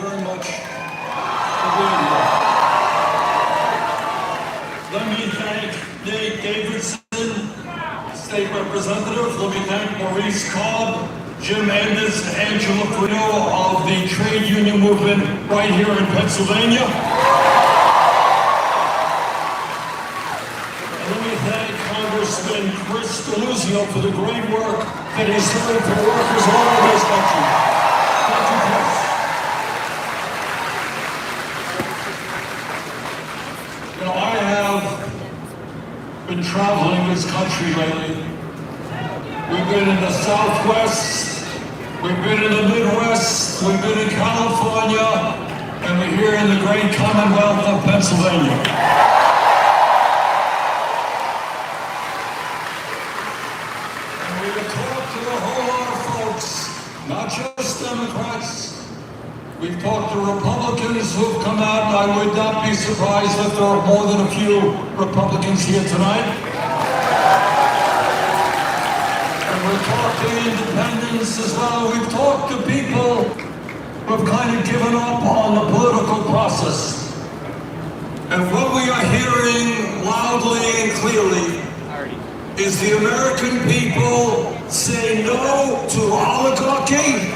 very much for being here. Let me thank Nate Davidson, State Representative. Let me thank Maurice Cobb, Jim Anders, Angela Frino of the trade union movement right here in Pennsylvania. And let me thank Congressman Chris Deluzio for the great work that he's doing for workers all over this country. Thank you, Chris. You know, I have been traveling this country lately. We've been in the Southwest, we've been in the Midwest, we've been in California, and we're here in the great Commonwealth of Pennsylvania. And we've talked to a whole lot of folks, not just Democrats. We've talked to Republicans who've come out, and I would not be surprised if there are more than a few Republicans here tonight. We've talked to independents as well. We've talked to people who have kind of given up on the political process. And what we are hearing loudly and clearly is the American people say no to oligarchy,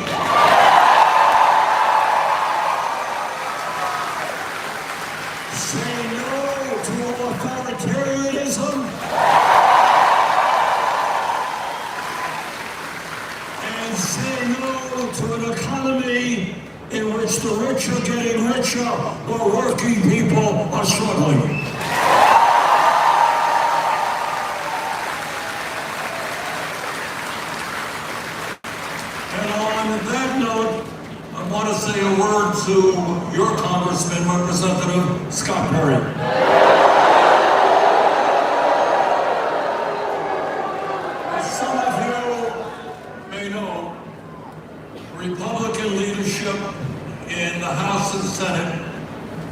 say no to authoritarianism, say no to an economy in which the rich are getting richer while working people are struggling. And on that note, I want to say a word to your Congressman, Representative Scott Perry. Republican leadership in the House and Senate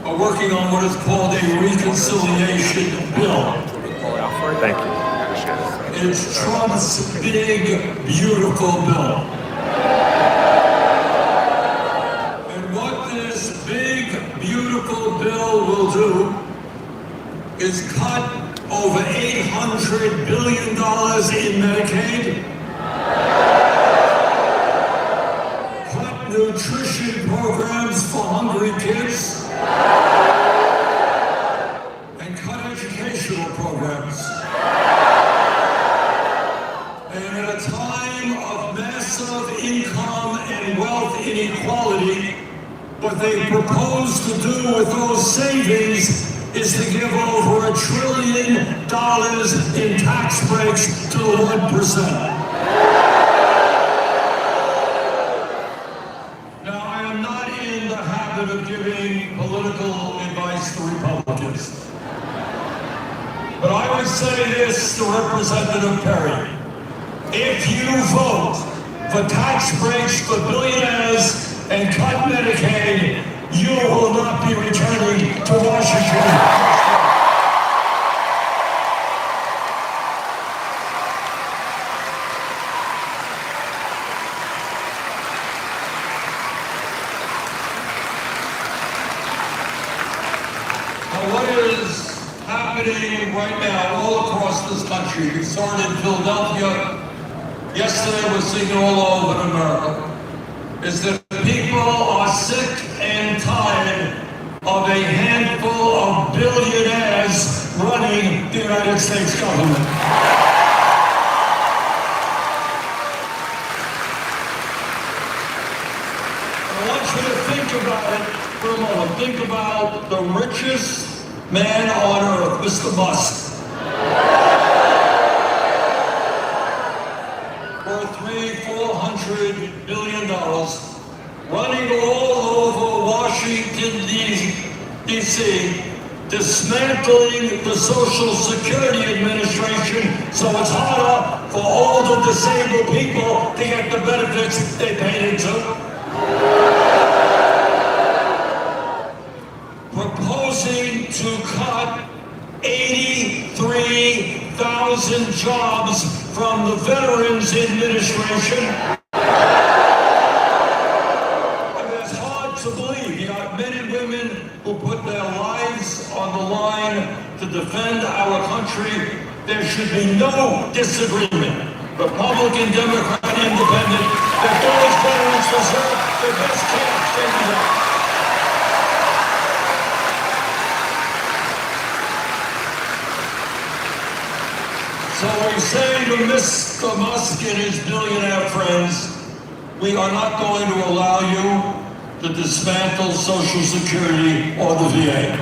are working on what is called a reconciliation bill. Thank you. It's Trump's big, beautiful bill. And what this big, beautiful bill will do is cut over $800 billion in Medicaid, nutrition programs for hungry kids, and cut educational programs. And at a time of massive income and wealth inequality, what they propose to do with those savings is to give over $1 trillion in tax breaks to the 1%. Of giving political advice to Republicans. But I would say this to Representative Perry. If you vote for tax breaks for billionaires and cut Medicaid, you will not be returning to Washington. What is happening right now all across this country? We saw it in Philadelphia. Yesterday we're seeing it all over America. Is that people are sick and tired of a handful of billionaires running the United States government. I want you to think about it for a moment. Think about the richest man on earth, Mr. Musk. Worth $300–400 billion, running all over Washington, D.C., dismantling the Social Security Administration so it's harder for older disabled people to get the benefits they paid into. Proposing to cut 83,000 jobs from the Veterans Administration. And it's hard to believe believe you got men and women who put their lives on the line to defend our country. There should be no disagreement. Republican, Democrat, Independent, that those veterans deserve the best care they deserve. So we say to Mr. Musk and his billionaire friends, we are not going to allow you to dismantle Social Security or the VA.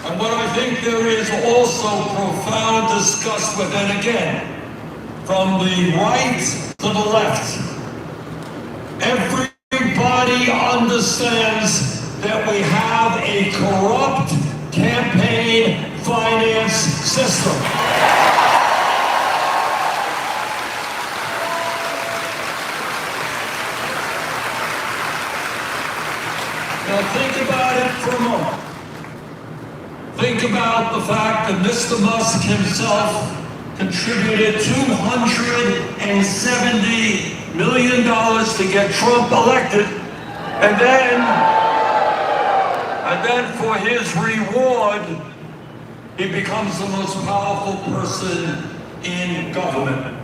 And what I think there is also profound disgust with, and again, from the right to the left, everybody understands that we have a corrupt campaign finance system. Now think about it for a moment. Think about the fact that Mr. Musk himself contributed $270 million to get Trump elected, and then for his reward, he becomes the most powerful person in government.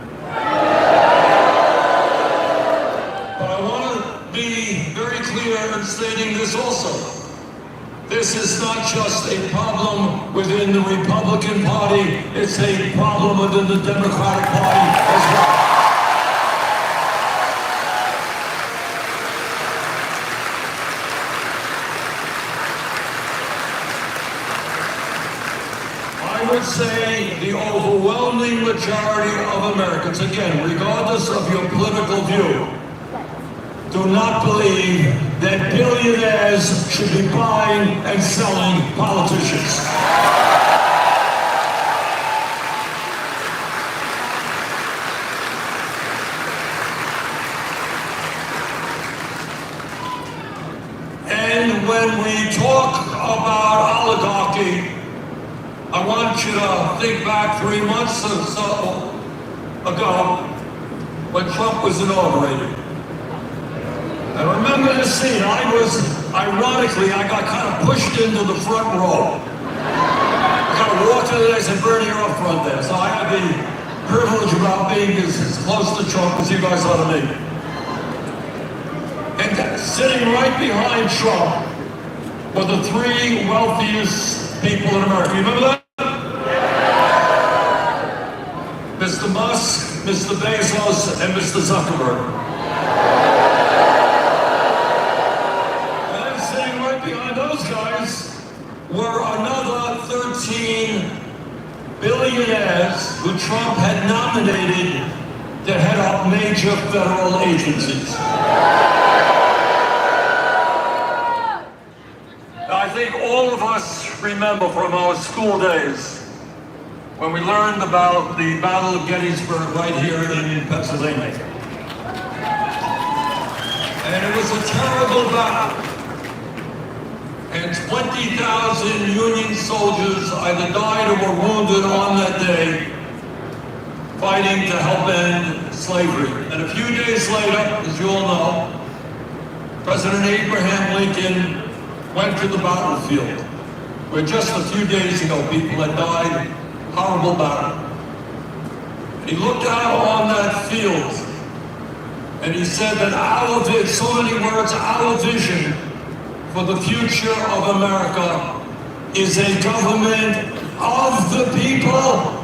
But I want to be very clear in stating this also. This is not just a problem within the Republican Party, it's a problem within the Democratic Party as well. I would say the overwhelming majority of Americans, again, regardless of your political view, do not believe that billionaires should be buying and selling politicians. And when we talk about oligarchy, I want you to think back 3 months or so ago when Trump was inaugurated. I remember the scene. Ironically, I got kind of pushed into the front row. I kind of walked in and I said, Bernie, you're up front there. So I had the privilege about being as close to Trump as you guys ought to be. And sitting right behind Trump were the 3 wealthiest people in America. You remember that? Mr. Musk, Mr. Bezos, and Mr. Zuckerberg. Were another 13 billionaires who Trump had nominated to head up major federal agencies. I think all of us remember from our school days when we learned about the Battle of Gettysburg right here in Pennsylvania. And it was a terrible battle. And 20,000 Union soldiers either died or were wounded on that day fighting to help end slavery. And a few days later, as you all know, President Abraham Lincoln went to the battlefield where just a few days ago people had died. Horrible battle. He looked out on that field and he said that so many words, our vision for the future of America is a government of the people,